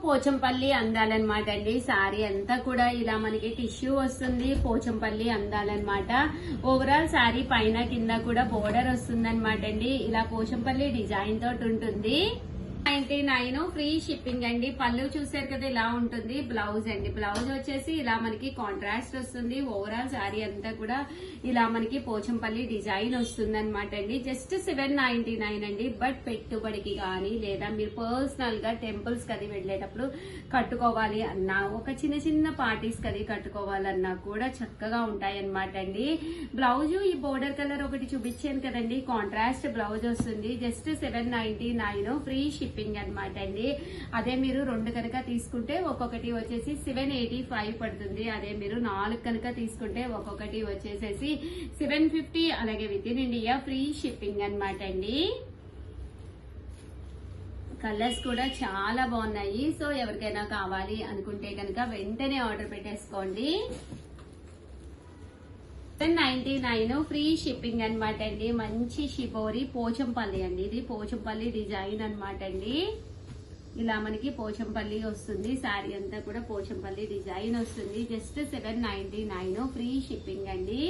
పోచంపల్లి అందాలన్నమాట అండి. సారీ అంతా కూడా ఇలా మనకి టిష్యూ వస్తుంది, పోచంపల్లి అందాలన్నమాట. ఓవరాల్ సారీ పైన కింద కూడా బోర్డర్ వస్తుంది అనమాట అండి. ఇలా పోచంపల్లి డిజైన్ తోటి ఉంటుంది. 99 ఫ్రీ షిప్పింగ్ అండి. పళ్ళు చూసారు కదా ఇలా ఉంటుంది. బ్లౌజ్ అండి, బ్లౌజ్ వచ్చేసి ఇలా మనకి కాంట్రాస్ట్ వస్తుంది. ఓవరాల్ సారీ అంతా కూడా ఇలా మనకి పోచంపల్లి డిజైన్ వస్తుంది అనమాట అండి. జస్ట్ 799 అండి. బట్ పెట్టుబడికి కానీ లేదా మీరు పర్సనల్ గా టెంపుల్స్ కది వెళ్ళేటప్పుడు కట్టుకోవాలి అన్నా, ఒక చిన్న చిన్న పార్టీస్ కది కట్టుకోవాలన్నా కూడా చక్కగా ఉంటాయి అనమాట అండి. బ్లౌజ్ ఈ బోర్డర్ కలర్ ఒకటి చూపించాను కదండి, కాంట్రాస్ట్ బ్లౌజ్ వస్తుంది. జస్ట్ 799 ఫ్రీ షిప్పింగ్ అనమాట అండి. అదే మీరు 2 కనుక తీసుకుంటే ఒక్కొక్కటి వచ్చేసి 785 పడుతుంది. అదే మీరు 4 కనుక తీసుకుంటే ఒక్కొక్కటి వచ్చేసేసి 750. అలాగే with in India free shipping అనమాట అండి. కలర్స్ కూడా చాలా బాగున్నాయి. సో ఎవరికైనా కావాలి అనుకుంటే కనుక వెంటనే ఆర్డర్ పెట్టేసుకోండి. 799 ఫ్రీ షిప్పింగ్ అనమాట అండి. మంచి షిబోరి పోచంపల్లి అండి. ఇది పోచంపల్లి డిజైన్ అనమాట అండి. ఇలా మనకి పోచంపల్లి వస్తుంది. శారీ అంతా కూడా పోచంపల్లి డిజైన్ వస్తుంది. జస్ట్ 799 ఫ్రీ షిప్పింగ్ అండి.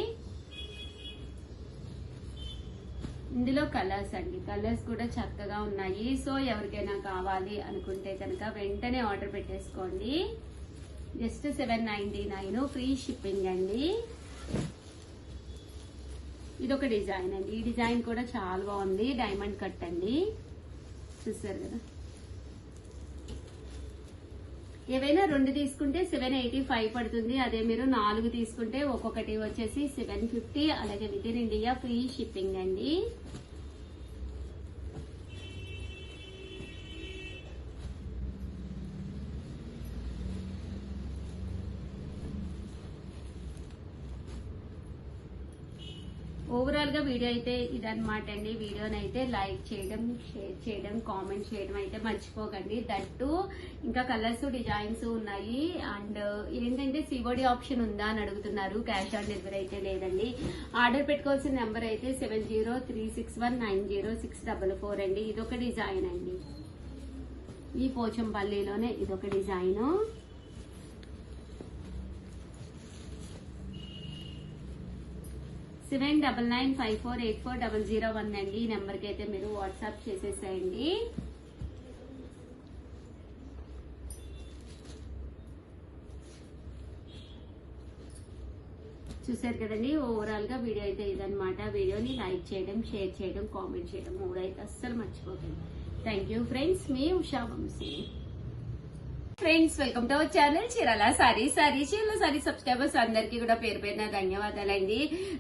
ఇందులో కలర్స్ అండి, కలర్స్ కూడా చక్కగా ఉన్నాయి. సో ఎవరికైనా కావాలి అనుకుంటే కనుక వెంటనే ఆర్డర్ పెట్టేసుకోండి. జస్ట్ 799 ఫ్రీ షిప్పింగ్ అండి. ఇదొక డిజైన్ అండి. ఈ డిజైన్ కూడా చాలా బాగుంది. డైమండ్ కట్ అండి, చూసారు కదా. ఏవైనా 2 తీసుకుంటే 785 పడుతుంది. అదే మీరు 4 తీసుకుంటే ఒక్కొక్కటి వచ్చేసి 750. అలాగే with in India free shipping అండి. ఓవరాల్ గా వీడియో అయితే ఇదన్నమాట అండి. వీడియోనైతే లైక్ చేయడం, షేర్ చేయడం, కామెంట్ చేయడం అయితే మర్చిపోకండి. దట్టు ఇంకా కలర్స్ డిజైన్స్ ఉన్నాయి. అండ్ ఏంటంటే సిఓడి ఆప్షన్ ఉందా అని అడుగుతున్నారు. క్యాష్ ఆన్ డెలివరీ అయితే లేదండి. ఆర్డర్ పెట్టుకోవాల్సిన నెంబర్ అయితే 7036190644 అండి. ఇదొక డిజైన్ అండి. ఈ పోచంపల్లిలోనే ఇదొక డిజైన్. 7995484001 అండి. ఈ నెంబర్కి అయితే మీరు వాట్సాప్ చేసేసేయండి. చూసారు కదండి. ఓవరాల్ గా వీడియో అయితే ఇదనమాట. వీడియోని లైక్ చేయడం, షేర్ చేయడం, కామెంట్ చేయడం 3 అయితే అస్సలు మర్చిపోకండి. Thank you friends. మీ Usha Vamsi. Friends welcome to our channel Chirala Chirala sari subscribers అందరికి కూడా పేరు పేరున ధన్యవాదాలండి.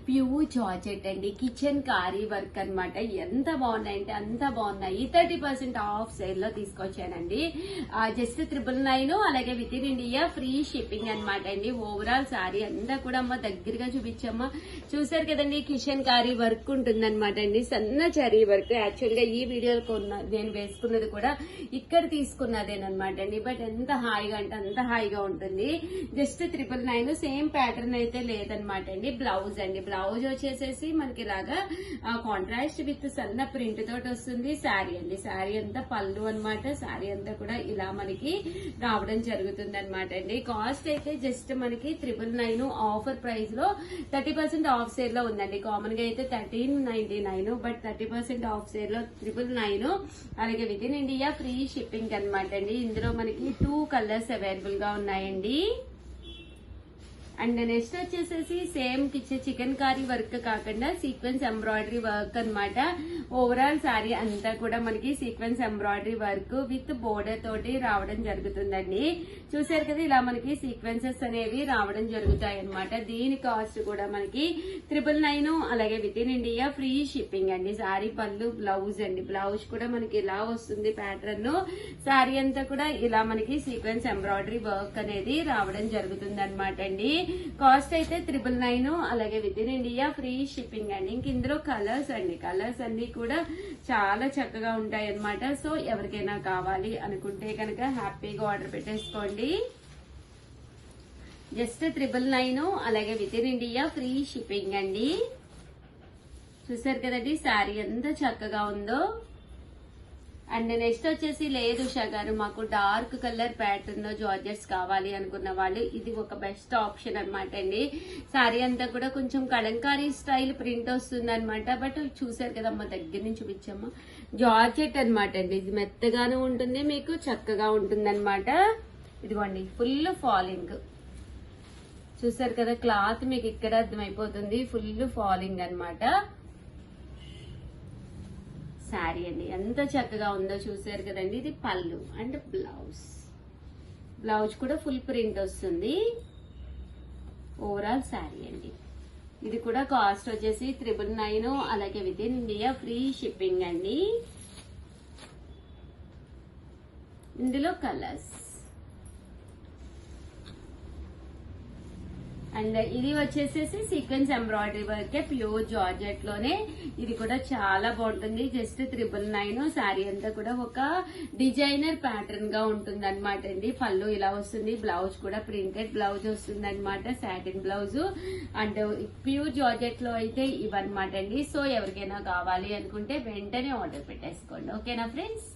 ప్యూర్ జార్జెట్ అండి, కిచెన్ కారీ వర్క్ అనమాట. ఎంత బాగున్నాయంటే అంత బాగున్నాయి. 30% ఆఫ్ సేల్ లో తీసుకొచ్చానండి. జస్ట్ 999. అలాగే with in India free shipping అనమాట అండి. ఓవరాల్ సారీ అంతా కూడా అమ్మ దగ్గరగా చూపించమ్మా. చూసారు కదండి, కిచెన్ కారీ వర్క్ ఉంటుందన్నమాట అండి. సన్న చరీ వర్క్. యాక్చువల్ గా ఈ వీడియోలో నేను వేసుకున్నది కూడా ఇక్కడ తీసుకున్నదేనమాట అండి. బట్ ఎంత హాయిగా అంటే అంత హాయిగా ఉంటుంది. జస్ట్ 999. సేమ్ ప్యాటర్న్ అయితే లేదనమాట అండి. బ్లౌజ్ అండి, బ్లౌజ్ వచ్చేసేసి మనకి ఇలాగా కాంట్రాస్ట్ విత్ సన్న ప్రింట్ తోటి వస్తుంది. శారీ అండి, శారీ అంతా పళ్ళు అనమాట. శారీ అంతా కూడా ఇలా మనకి రావడం జరుగుతుంది అనమాట అండి. కాస్ట్ అయితే జస్ట్ మనకి 999 ఆఫర్ ప్రైస్ లో 30% ఆఫ్ సేల్ లో ఉందండి. కామన్ గా అయితే 1399, బట్ 30% ఆఫ్ సేల్ లో 999. అలాగే with in India free shipping అనమాట అండి. ఇందులో మనకి 2 కలర్స్ అవైలబుల్ గా ఉన్నాయండి. అండ్ నెక్స్ట్ వచ్చేసేసి సేమ్ చికెన్ కారీ వర్క్ కాకుండా సీక్వెన్స్ ఎంబ్రాయిడరీ వర్క్ అనమాట. ఓవరాల్ సారీ అంతా కూడా మనకి sequence embroidery work with border తోటి రావడం జరుగుతుందండి. చూసారు కదా, ఇలా మనకి సీక్వెన్సెస్ అనేవి రావడం జరుగుతాయి అనమాట. దీని కాస్ట్ కూడా మనకి 999. అలాగే with in India free shipping అండి. సారీ పళ్ళు, బ్లౌజ్ అండి. బ్లౌజ్ కూడా మనకి ఇలా వస్తుంది ప్యాటర్న్. సారీ అంతా కూడా ఇలా మనకి సీక్వెన్స్ ఎంబ్రాయిడరీ వర్క్ అనేది రావడం జరుగుతుంది అనమాట అండి. కాస్ట్ అయితే 999. అలాగే with in India free shipping అండి. ఇంక ఇందులో కలర్స్ అండి, కలర్స్ అన్ని కూడా చాలా చక్కగా ఉంటాయి అనమాట. సో ఎవరికైనా కావాలి అనుకుంటే కనుక హ్యాపీగా ఆర్డర్ పెట్టేసుకోండి. జస్ట్ 999. అలాగే with in India free shipping అండి. చూసారు కదండి శారీ ఎంత చక్కగా ఉందో. అండ్ నెక్స్ట్ వచ్చేసి లేదు ఉషా గారు మాకు డార్క్ కలర్ ప్యాటర్న్ లో జార్జెట్స్ కావాలి అనుకున్న వాళ్ళు ఇది ఒక బెస్ట్ ఆప్షన్ అనమాట అండి. సారీ అంతా కూడా కొంచెం కలంకారీ స్టైల్ ప్రింట్ వస్తుంది అనమాట. బట్ చూసారు కదా అమ్మ, దగ్గర నుంచి చూపించమ్మా. జార్జెట్ అనమాట అండి, ఇది మెత్తగానే ఉంటుంది, మీకు చక్కగా ఉంటుంది అనమాట. ఇదిగోండి ఫుల్ ఫాలింగ్, చూసారు కదా క్లాత్ మీకు ఇక్కడ అర్థమైపోతుంది, ఫుల్ ఫాలింగ్ అనమాట. శారీ అండి ఎంత చక్కగా ఉందో చూసారు కదండి. ఇది పళ్ళు అండ్ బ్లౌజ్ కూడా ఫుల్ ప్రింట్ వస్తుంది. ఓవరాల్ శారీ అండి. ఇది కూడా కాస్ట్ వచ్చేసి 999, అలాగే with in India free shipping అండి. ఇందులో కలర్స్ అండ్ ఇది వచ్చేసేసి sequence embroidery work, pure georgette లోనే. ఇది కూడా చాలా బాగుంటుంది, జస్ట్ 999. శారీ అంతా కూడా ఒక డిజైనర్ ప్యాటర్న్ గా ఉంటుంది అనమాట అండి. పళ్ళు ఇలా వస్తుంది, బ్లౌజ్ కూడా ప్రింటెడ్ బ్లౌజ్ వస్తుంది అనమాట, satin blouse. And pure georgette లో అయితే ఇవన్నమాట అండి. సో ఎవరికైనా కావాలి అనుకుంటే వెంటనే ఆర్డర్ పెట్టేసుకోండి. ఓకేనా ఫ్రెండ్స్?